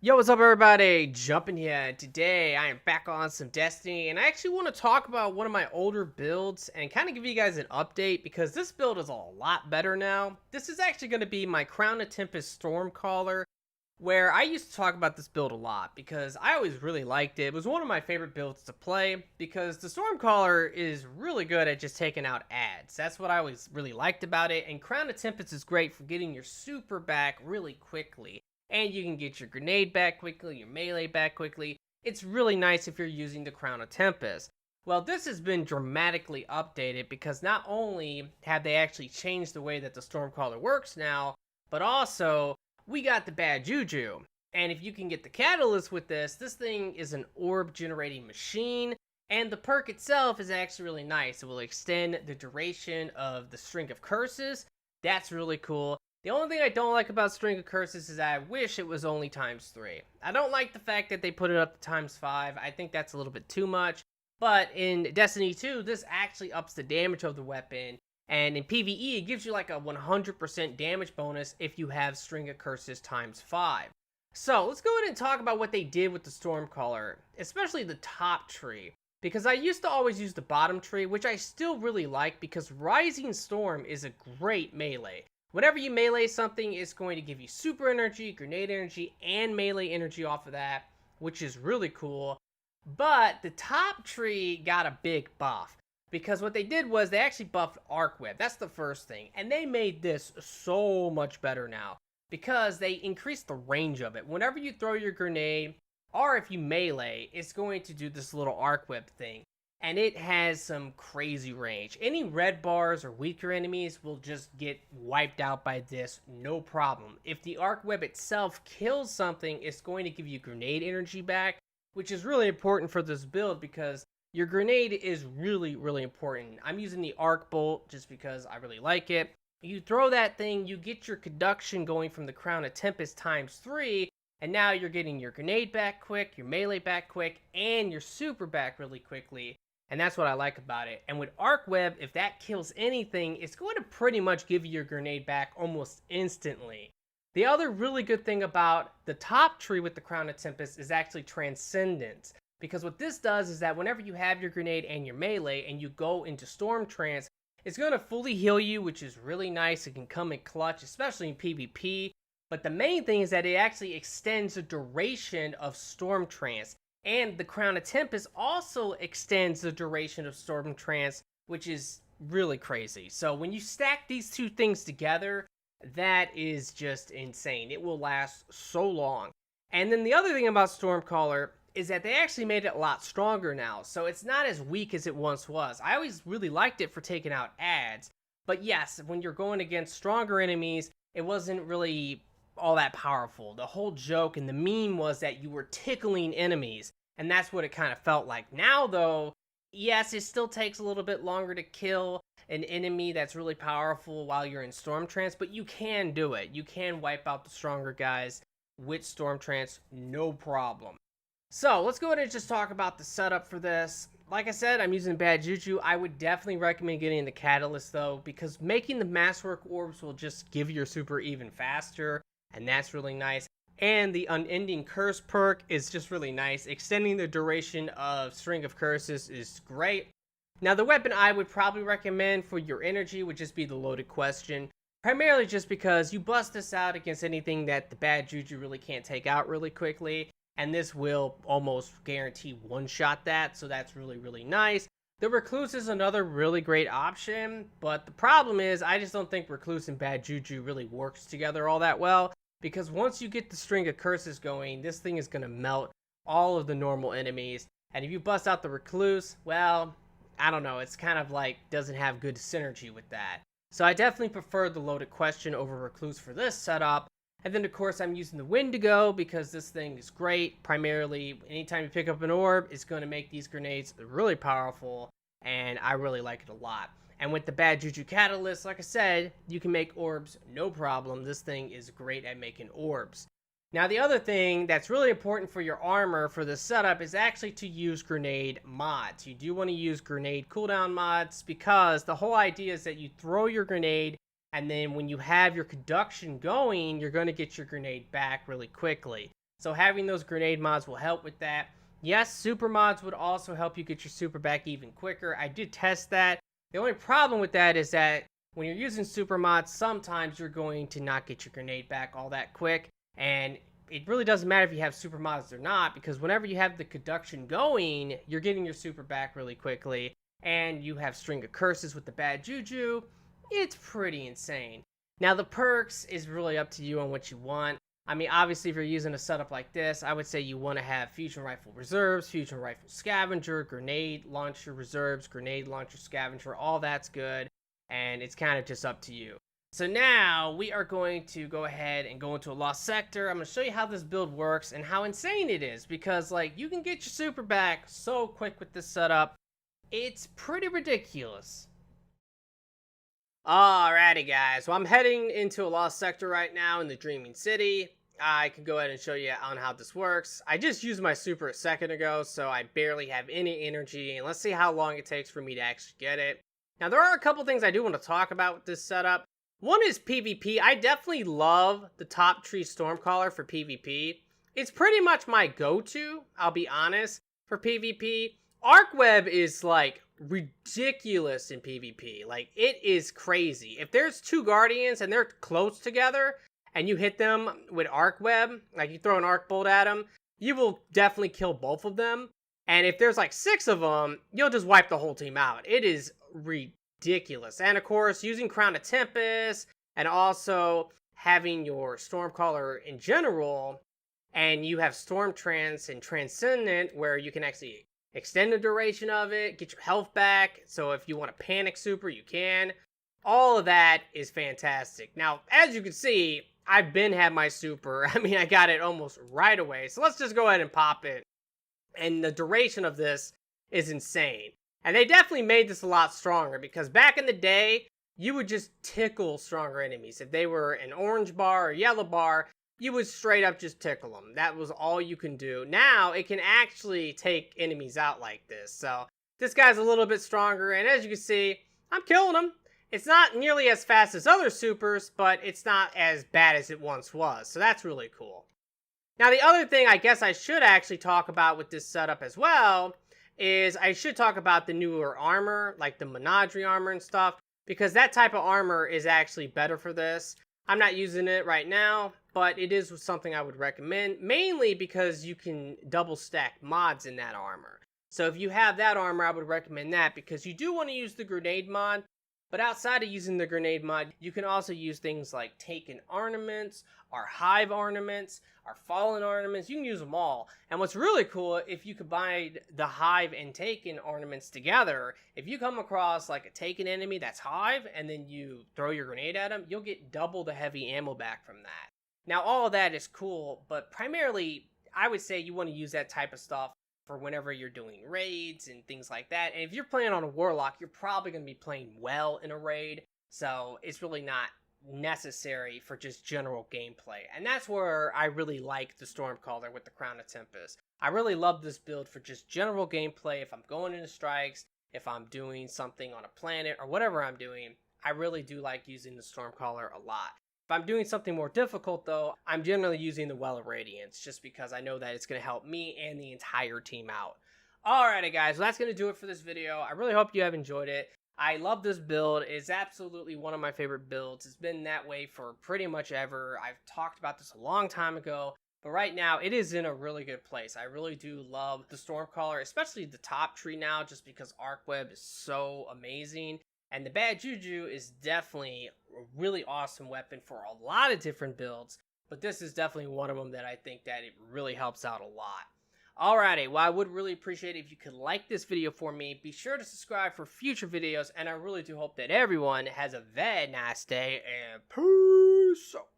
Yo, what's up, everybody? Jumping here. Today, I am back on some Destiny, and I actually want to talk about one of my older builds and kind of give you guys an update because this build is a lot better now. This is actually going to be my Crown of Tempest Stormcaller, where I used to talk about this build a lot because I always really liked it. It was one of my favorite builds to play because the Stormcaller is really good at just taking out ads. That's what I always really liked about it, and Crown of Tempest is great for getting your super back really quickly. And you can get your grenade back quickly, your melee back quickly. It's really nice if you're using the Crown of Tempest. Well, this has been dramatically updated because not only have they actually changed the way that the Stormcaller works now, but also we got the bad Juju. And if you can get the catalyst with this thing is an orb generating machine. And the perk itself is actually really nice. It will extend the duration of the string of curses. That's really cool. The only thing I don't like about String of Curses is that I wish it was only times 3. I don't like the fact that they put it up to times 5. I think that's a little bit too much. But in Destiny 2, this actually ups the damage of the weapon. And in PvE, it gives you like a 100% damage bonus if you have String of Curses times 5. So let's go ahead and talk about what they did with the Stormcaller, especially the top tree. Because I used to always use the bottom tree, which I still really like because Rising Storm is a great melee. Whenever you melee something, it's going to give you super energy, grenade energy, and melee energy off of that, which is really cool. But the top tree got a big buff because what they did was they actually buffed Arc Web. That's the first thing. And they made this so much better now because they increased the range of it. Whenever you throw your grenade, or if you melee, it's going to do this little Arc Web thing. And it has some crazy range. Any red bars or weaker enemies will just get wiped out by this, no problem. If the arc web itself kills something, it's going to give you grenade energy back, which is really important for this build because your grenade is really important. I'm using the arc bolt just because I really like it. You throw that thing, you get your conduction going from the Crown of Tempest times 3, and now you're getting your grenade back quick, your melee back quick, and your super back really quickly. And that's what I like about it. And with Arc Web, if that kills anything, it's going to pretty much give you your grenade back almost instantly. The other really good thing about the top tree with the Crown of Tempest is actually Transcendence. Because what this does is that whenever you have your grenade and your melee and you go into Storm Trance, it's going to fully heal you, which is really nice. It can come in clutch, especially in PvP. But the main thing is that it actually extends the duration of Storm Trance. And the Crown of Tempest also extends the duration of Storm Trance, which is really crazy. So when you stack these two things together, that is just insane. It will last so long. And then the other thing about Stormcaller is that they actually made it a lot stronger now. So it's not as weak as it once was. I always really liked it for taking out ads. But yes, when you're going against stronger enemies, it wasn't really all that powerful. The whole joke and the meme was that you were tickling enemies, and that's what it kind of felt like. Now, though, yes, it still takes a little bit longer to kill an enemy that's really powerful while you're in Storm Trance, but you can do it. You can wipe out the stronger guys with Storm Trance, no problem. So, let's go ahead and just talk about the setup for this. Like I said, I'm using Bad Juju. I would definitely recommend getting the Catalyst, though, because making the Masswork Orbs will just give your super even faster, and that's really nice. And the Unending Curse perk is just really nice. Extending the duration of String of Curses is great. Now, the weapon I would probably recommend for your energy would just be the Loaded Question. Primarily just because you bust this out against anything that the Bad Juju really can't take out really quickly. And this will almost guarantee one-shot that, so that's really nice. The Recluse is another really great option, but the problem is I just don't think Recluse and Bad Juju really works together all that well. Because once you get the String of Curses going, this thing is going to melt all of the normal enemies. And if you bust out the Recluse, well, I don't know. It's kind of like doesn't have good synergy with that. So I definitely prefer the Loaded Question over Recluse for this setup. And then, of course, I'm using the Wendigo because this thing is great. Primarily, anytime you pick up an orb, it's going to make these grenades really powerful. And I really like it a lot. And with the Bad Juju Catalyst, like I said, you can make orbs no problem. This thing is great at making orbs. Now, the other thing that's really important for your armor for this setup is actually to use grenade mods. You do want to use grenade cooldown mods because the whole idea is that you throw your grenade, and then when you have your conduction going, you're going to get your grenade back really quickly. So having those grenade mods will help with that. Yes, super mods would also help you get your super back even quicker. I did test that. The only problem with that is that when you're using super mods, sometimes you're going to not get your grenade back all that quick. And it really doesn't matter if you have super mods or not, because whenever you have the conduction going, you're getting your super back really quickly. And you have string of curses with the bad juju. It's pretty insane. Now the perks is really up to you on what you want. I mean, obviously, if you're using a setup like this, I would say you want to have fusion rifle reserves, fusion rifle scavenger, grenade launcher reserves, grenade launcher scavenger, all that's good. And it's kind of just up to you. So now we are going to go ahead and go into a lost sector. I'm going to show you how this build works and how insane it is, because like you can get your super back so quick with this setup. It's pretty ridiculous. Alrighty guys, well I'm heading into a lost sector right now in the Dreaming City. I can go ahead and show you on how this works. I just used my super a second ago, so I barely have any energy, and let's see how long it takes for me to actually get it. Now there are a couple things I do want to talk about with this setup. One is PvP. I definitely love the Top Tree Stormcaller for PvP. It's pretty much my go-to, I'll be honest, for PvP. Arc Web is like ridiculous in PvP. Like, it is crazy. If there's two Guardians and they're close together and you hit them with Arc Web, like you throw an Arc Bolt at them, you will definitely kill both of them. And if there's like 6 of them, you'll just wipe the whole team out. It is ridiculous. And of course, using Crown of Tempest and also having your Stormcaller in general, and you have Storm Trance and Transcendent where you can actually extend the duration of it, get your health back, so if you want to panic super, you can. All of that is fantastic. Now, as you can see, I've been had my super. I mean, I got it almost right away. So let's just go ahead and pop it. And the duration of this is insane. And they definitely made this a lot stronger, because back in the day, you would just tickle stronger enemies. If they were an orange bar or yellow bar, you would straight up just tickle them. That was all you can do. Now, it can actually take enemies out like this. So, this guy's a little bit stronger, and as you can see, I'm killing him. It's not nearly as fast as other supers, but it's not as bad as it once was. So, that's really cool. Now, the other thing I guess I should actually talk about with this setup as well is I should talk about the newer armor, like the Menagerie Armor and stuff, because that type of armor is actually better for this. I'm not using it right now, but it is something I would recommend, mainly because you can double stack mods in that armor. So if you have that armor, I would recommend that, because you do want to use the grenade mod, but outside of using the grenade mod, you can also use things like Taken Ornaments, or Hive Ornaments, or Fallen Ornaments. You can use them all. And what's really cool, if you combine the Hive and Taken Ornaments together, if you come across like a Taken enemy that's Hive, and then you throw your grenade at them, you'll get double the heavy ammo back from that. Now, all of that is cool, but primarily, I would say you want to use that type of stuff for whenever you're doing raids and things like that. And if you're playing on a Warlock, you're probably going to be playing well in a raid, so it's really not necessary for just general gameplay. And that's where I really like the Stormcaller with the Crown of Tempest. I really love this build for just general gameplay. If I'm going into strikes, if I'm doing something on a planet, or whatever I'm doing, I really do like using the Stormcaller a lot. If I'm doing something more difficult, though, I'm generally using the Well of Radiance, just because I know that it's going to help me and the entire team out. Alrighty guys, well, that's going to do it for this video. I really hope you have enjoyed it. I love this build. It's absolutely one of my favorite builds. It's been that way for pretty much ever. I've talked about this a long time ago, but right now it is in a really good place. I really do love the Stormcaller, especially the top tree now, just because Arc Web is so amazing. And the bad juju is definitely a really awesome weapon for a lot of different builds, but this is definitely one of them that I think that it really helps out a lot. Alrighty, well, I would really appreciate it if you could like this video for me. Be sure to subscribe for future videos, and I really do hope that everyone has a very nice day, and peace out.